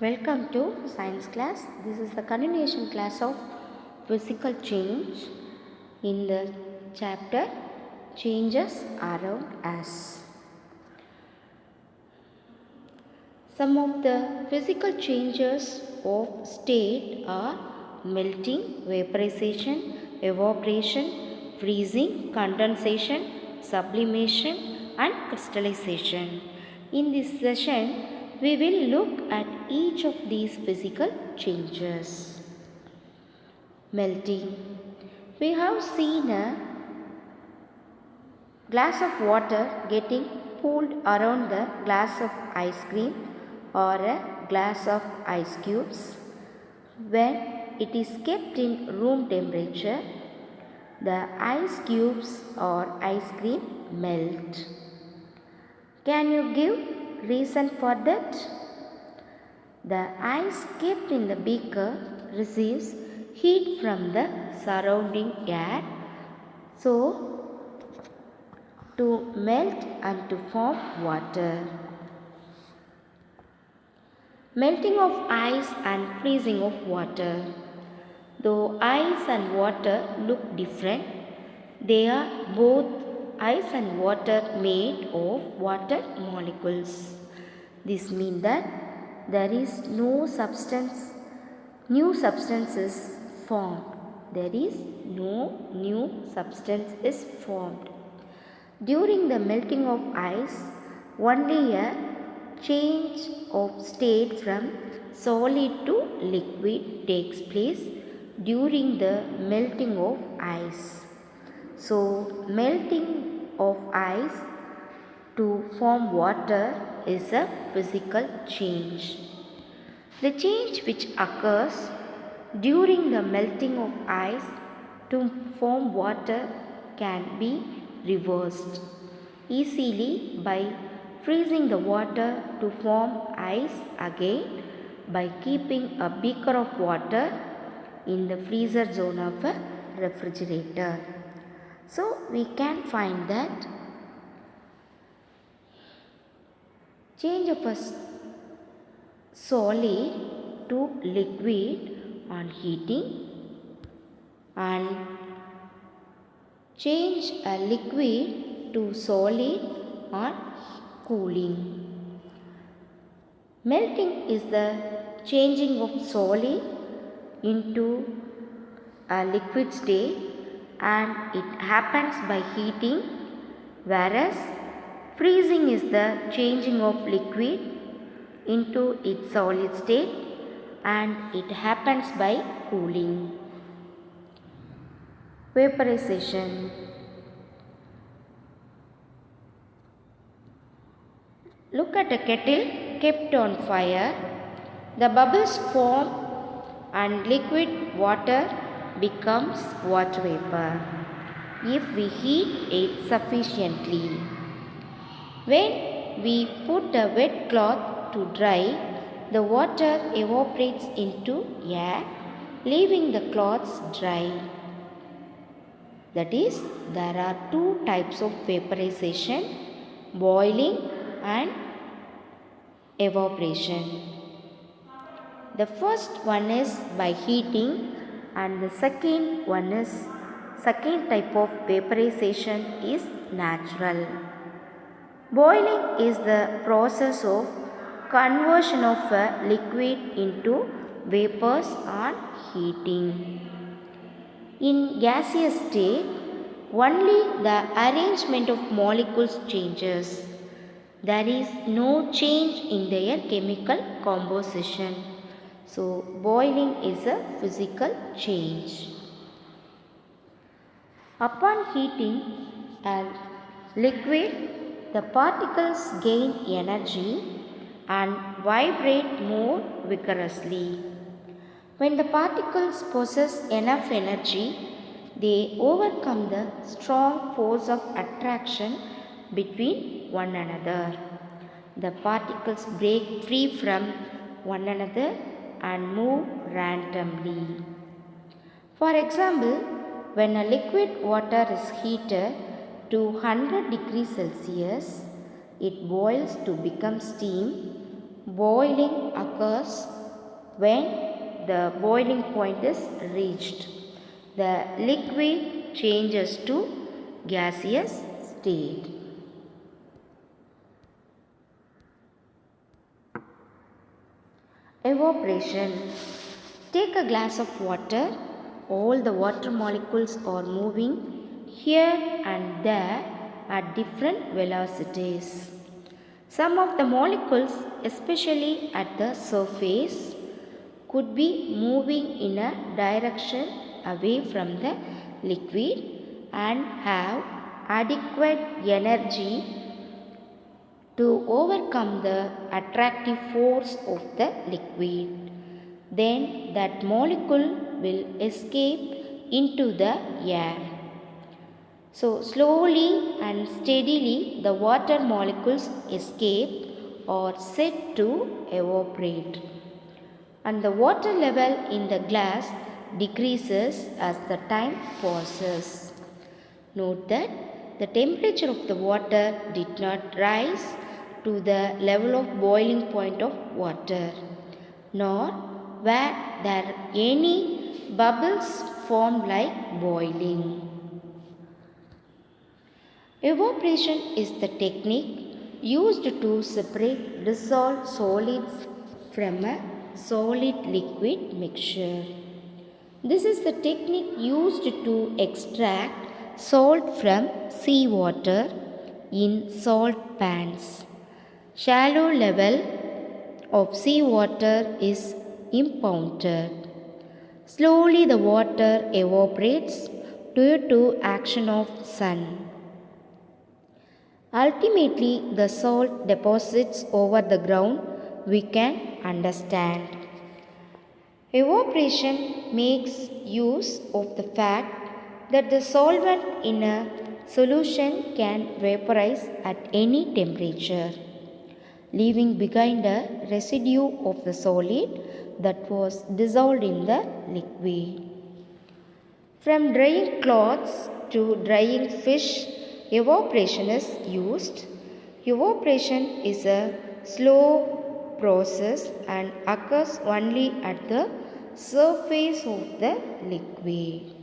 Welcome to science class. This is the continuation class of physical change in the chapter changes around us. Some of the physical changes of state are melting, vaporization, evaporation, freezing, condensation, sublimation and crystallization. In this session, we will look at each of these physical changes. Melting. We have seen a glass of water getting pulled around the glass of ice cream or a glass of ice cubes. When it is kept in room temperature, the ice cubes or ice cream melt. Can you give reason for that? The ice kept in the beaker receives heat from the surrounding air, so to melt and to form water. Melting of ice and freezing of water. Though ice and water look different, they are both ice and water made of water molecules. This means that there is no new substance is formed. There is no new substance is formed. During the melting of ice, only a change of state from solid to liquid takes place during the melting of ice. So, melting of ice to form water is a physical change. The change which occurs during the melting of ice to form water can be reversed easily by freezing the water to form ice again by keeping a beaker of water in the freezer zone of a refrigerator. So, we can find that change of a solid to liquid on heating and change a liquid to solid on cooling. Melting is the changing of solid into a liquid state and it happens by heating, whereas freezing is the changing of liquid into its solid state and it happens by cooling. Vaporization. Look at a kettle kept on fire. The bubbles form and liquid water becomes water vapor if we heat it sufficiently. When we put a wet cloth to dry, the water evaporates into air, leaving the cloths dry. That is, there are two types of vaporization, boiling and evaporation. The first one is by heating and the second type of vaporization is natural. Boiling is the process of conversion of a liquid into vapors on heating. In gaseous state, only the arrangement of molecules changes. There is no change in their chemical composition. So, boiling is a physical change. Upon heating a liquid, the particles gain energy and vibrate more vigorously. When the particles possess enough energy, they overcome the strong force of attraction between one another. The particles break free from one another and move randomly. For example, when a liquid water is heated to 100 degrees Celsius, it boils to become steam Boiling occurs when the boiling point is reached. The liquid changes to gaseous state. Evaporation. Take a glass of water. All the water molecules are moving here and there at different velocities. Some of the molecules, especially at the surface, could be moving in a direction away from the liquid and have adequate energy to overcome the attractive force of the liquid. Then that molecule will escape into the air. So slowly and steadily the water molecules escape or set to evaporate. And the water level in the glass decreases as the time passes. Note that the temperature of the water did not rise to the level of boiling point of water, nor were there any bubbles formed like boiling. Evaporation is the technique used to separate dissolved solids from a solid liquid mixture. This is the technique used to extract salt from seawater in salt pans. Shallow level of seawater is impounded. Slowly the water evaporates due to action of sun. Ultimately, the salt deposits over the ground, we can understand. Evaporation makes use of the fact that the solvent in a solution can vaporize at any temperature, leaving behind a residue of the solid that was dissolved in the liquid. From drying clothes to drying fish, evaporation is used. Evaporation is a slow process and occurs only at the surface of the liquid.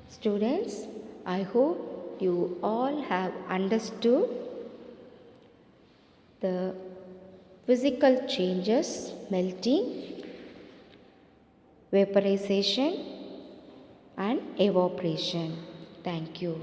Students, I hope you all have understood the physical changes: melting, vaporization and evaporation. Thank you.